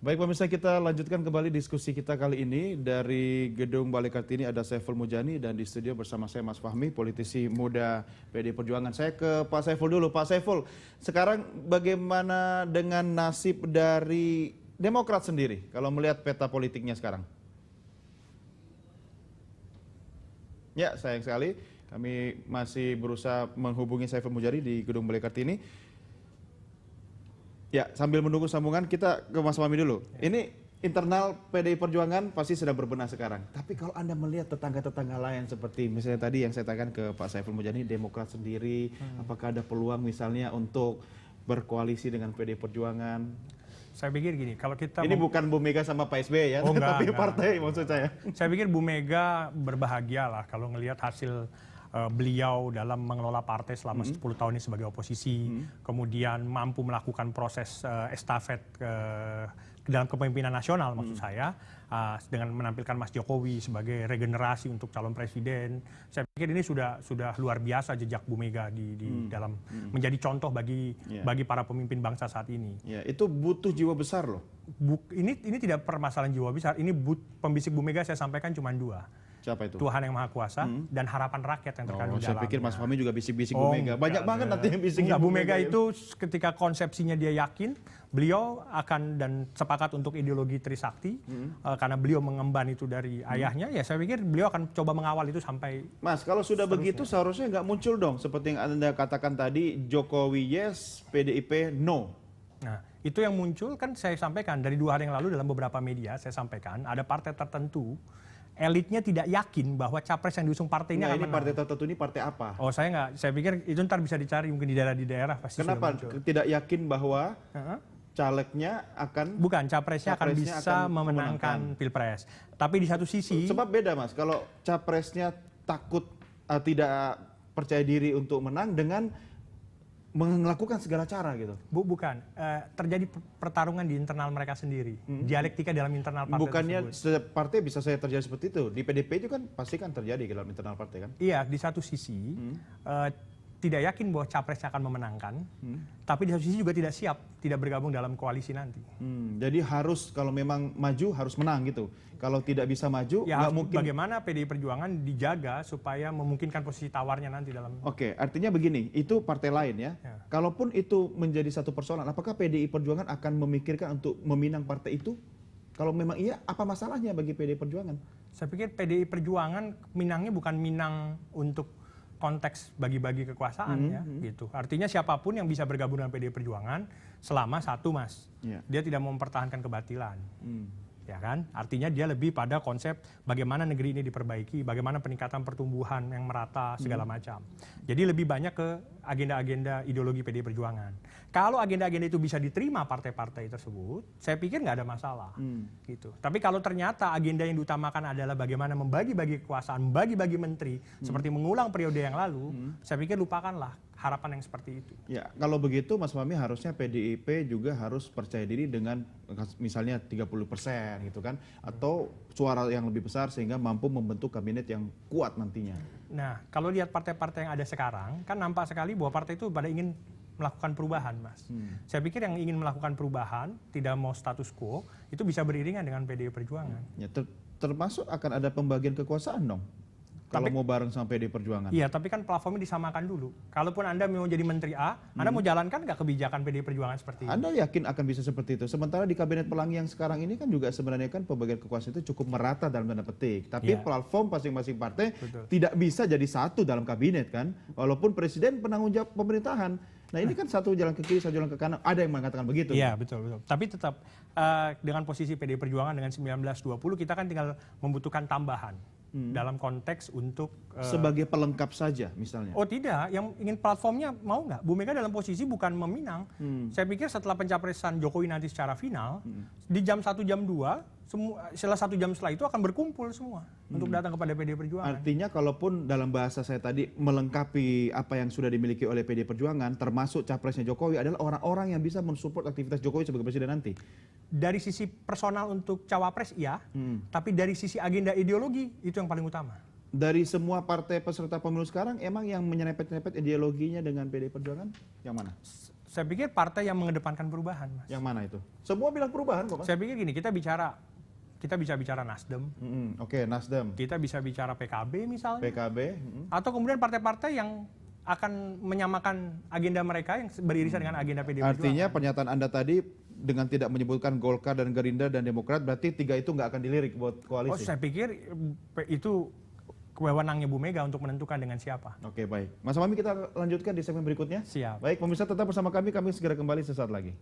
Baik pemirsa, kita lanjutkan kembali diskusi kita kali ini. Dari Gedung Balai Kartini ada Saiful Mujani dan di studio bersama saya Mas Fahmi, politisi muda PDI Perjuangan. Saya ke Pak Saiful dulu. Pak Saiful, sekarang bagaimana dengan nasib dari Demokrat sendiri kalau melihat peta politiknya sekarang? Ya, sayang sekali kami masih berusaha menghubungi Saiful Mujani di Gedung Balai Kartini. Ya, sambil menunggu sambungan kita ke Mas Fahmi dulu. Ini internal PDI Perjuangan pasti sedang berbenah sekarang. Tapi kalau Anda melihat tetangga-tetangga lain seperti misalnya tadi yang saya tanyakan ke Pak Saiful Mujani, Demokrat sendiri, apakah ada peluang misalnya untuk berkoalisi dengan PDI Perjuangan? Saya pikir gini, kalau kita... Ini bukan Bu Mega sama Pak SBY ya, tapi partai maksud saya. Saya pikir Bu Mega berbahagia lah kalau ngelihat hasil beliau dalam mengelola partai selama 10 tahun ini sebagai oposisi, kemudian mampu melakukan proses estafet dalam kepemimpinan nasional maksud saya, dengan menampilkan Mas Jokowi sebagai regenerasi untuk calon presiden. Saya pikir ini sudah luar biasa jejak Bu Mega di dalam menjadi contoh bagi para pemimpin bangsa saat ini. Ya, itu butuh jiwa besar loh. Ini tidak permasalahan jiwa besar, ini pembisik Bu Mega saya sampaikan cuma dua. Siapa itu? Tuhan Yang Maha Kuasa dan harapan rakyat yang terkandung dalamnya. Saya pikir Mas Fahmi juga bisik-bisik Bu Mega. Banyak banget nanti yang bisik Bu Mega itu ketika konsepsinya dia yakin, beliau akan dan sepakat untuk ideologi Trisakti, karena beliau mengemban itu dari ayahnya, ya saya pikir beliau akan coba mengawal itu sampai... Mas, kalau sudah begitu seharusnya nggak muncul dong, seperti yang Anda katakan tadi, Jokowi yes, PDIP no. Nah, itu yang muncul kan saya sampaikan dari 2 hari yang lalu dalam beberapa media, saya sampaikan ada partai tertentu elitnya tidak yakin bahwa capres yang diusung partai ini akan menang. Partai tertentu ini partai apa? Oh, saya nggak. Saya pikir itu ntar bisa dicari mungkin di daerah pasti. Kenapa tidak yakin bahwa calegnya akan... Bukan, capresnya akan bisa memenangkan Pilpres. Tapi di satu sisi... Sebab beda Mas, kalau capresnya takut tidak percaya diri untuk menang dengan melakukan segala cara gitu. Bukan, terjadi pertarungan di internal mereka sendiri, dialektika dalam internal partai. Bukannya partai bisa saya terjadi seperti itu, di PDP itu kan pasti kan terjadi dalam internal partai kan? Iya, di satu sisi tidak yakin bahwa capresnya akan memenangkan, tapi di satu sisi juga tidak siap, tidak bergabung dalam koalisi nanti. Jadi harus kalau memang maju harus menang gitu. Kalau tidak bisa maju, ya nggak mungkin. Bagaimana PDI Perjuangan dijaga supaya memungkinkan posisi tawarnya nanti dalam... Oke, artinya begini, itu partai lain ya. Kalaupun itu menjadi satu persoalan, apakah PDI Perjuangan akan memikirkan untuk meminang partai itu? Kalau memang iya, apa masalahnya bagi PDI Perjuangan? Saya pikir PDI Perjuangan minangnya bukan minang untuk konteks bagi-bagi kekuasaan ya gitu. Artinya siapapun yang bisa bergabung dengan PDI Perjuangan selama satu Mas, dia tidak mau mempertahankan kebatilan. Ya kan? Artinya dia lebih pada konsep bagaimana negeri ini diperbaiki, bagaimana peningkatan pertumbuhan yang merata segala macam. Jadi lebih banyak ke agenda-agenda ideologi PDI Perjuangan. Kalau agenda-agenda itu bisa diterima partai-partai tersebut, saya pikir nggak ada masalah. Gitu. Tapi kalau ternyata agenda yang diutamakan adalah bagaimana membagi-bagi kekuasaan, bagi-bagi menteri, seperti mengulang periode yang lalu, saya pikir lupakanlah harapan yang seperti itu. Ya, kalau begitu Mas Fahmi harusnya PDIP juga harus percaya diri dengan misalnya 30% gitu kan, atau suara yang lebih besar sehingga mampu membentuk kabinet yang kuat nantinya. Nah, kalau lihat partai-partai yang ada sekarang, kan nampak sekali bahwa partai itu pada ingin melakukan perubahan, Mas. Saya pikir yang ingin melakukan perubahan, tidak mau status quo, itu bisa beriringan dengan PDI Perjuangan. Ya, termasuk akan ada pembagian kekuasaan dong? Kalau mau bareng sama PDI Perjuangan. Iya, tapi kan platformnya disamakan dulu. Kalaupun Anda mau jadi Menteri A, Anda mau jalankan nggak kebijakan PDI Perjuangan seperti itu? Anda yakin akan bisa seperti itu? Sementara di Kabinet Pelangi yang sekarang ini kan juga sebenarnya kan pembagian kekuasaan itu cukup merata dalam tanda petik. Tapi platform masing-masing partai tidak bisa jadi satu dalam kabinet kan? Walaupun Presiden penanggung jawab pemerintahan. Nah ini kan satu jalan ke kiri, satu jalan ke kanan. Ada yang mengatakan begitu. Iya, betul. Tapi tetap dengan posisi PDI Perjuangan dengan 19-20, kita kan tinggal membutuhkan tambahan. Dalam konteks untuk... sebagai pelengkap saja misalnya? Oh tidak, yang ingin platformnya mau nggak? Bu Mega dalam posisi bukan meminang. Saya pikir setelah pencapresan Jokowi nanti secara final, di jam 1, jam 2, setelah 1 jam setelah itu akan berkumpul semua untuk datang kepada PDI Perjuangan. Artinya kalaupun dalam bahasa saya tadi melengkapi apa yang sudah dimiliki oleh PDI Perjuangan, termasuk capresnya Jokowi adalah orang-orang yang bisa mensupport aktivitas Jokowi sebagai presiden nanti. Dari sisi personal untuk cawapres iya, tapi dari sisi agenda ideologi itu yang paling utama. Dari semua partai peserta pemilu sekarang, emang yang menyerempet-nyerempet ideologinya dengan PDI Perjuangan yang mana? Saya pikir partai yang mengedepankan perubahan, Mas. Yang mana itu? Semua bilang perubahan kok, Mas. Saya pikir gini, kita bisa bicara Nasdem. Oke, Nasdem. Kita bisa bicara PKB misalnya. PKB. Atau kemudian partai-partai yang akan menyamakan agenda mereka yang beririsan dengan agenda PDI Perjuangan. Artinya pernyataan Anda tadi dengan tidak menyebutkan Golkar dan Gerindra dan Demokrat, berarti tiga itu nggak akan dilirik buat Oh, koalisi? saya pikir itu kewenangannya Bu Mega untuk menentukan dengan siapa. Oke, baik. Mas Fahmi, kita lanjutkan di segmen berikutnya. Siap. Baik, pemirsa tetap bersama kami segera kembali sesaat lagi.